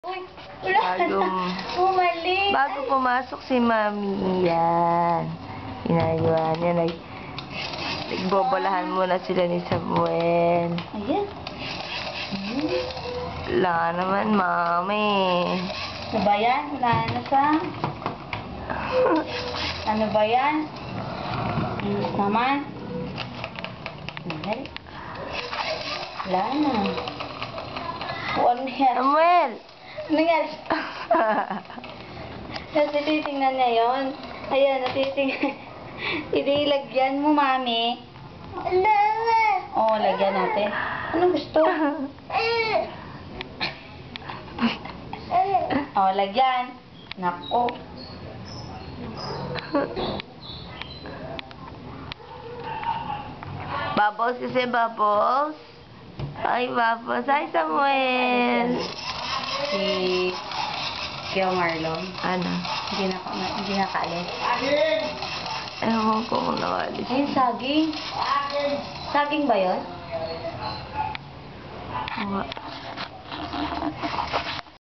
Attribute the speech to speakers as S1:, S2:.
S1: Uy, wala na. Bumalik.
S2: Bago pumasok si Mami, yan. Inayuan yan. Nagbobolahan muna sila ni Samuel.
S1: Ayan.
S2: Wala naman, Mami.
S1: Ano ba yan? Wala na sa... Ano ba yan? Ayos naman. Dali. Wala na. Ano yan?
S2: Samuel!
S1: Ano yan? Natititingnan niya yun. Ayan, natitingnan. Ilagyan mo, Mami. Oo, lagyan natin. Anong gusto? Oo, lagyan. Nako.
S2: Bubbles kasi, Bubbles. Ay, Bubbles. Hi, Samuel.
S1: Si Kyo Marlon.
S2: Ano?
S1: Hindi nakaalis.
S2: Ewan ko kung nakalis.
S1: Ayun, saging. Saging ba yun?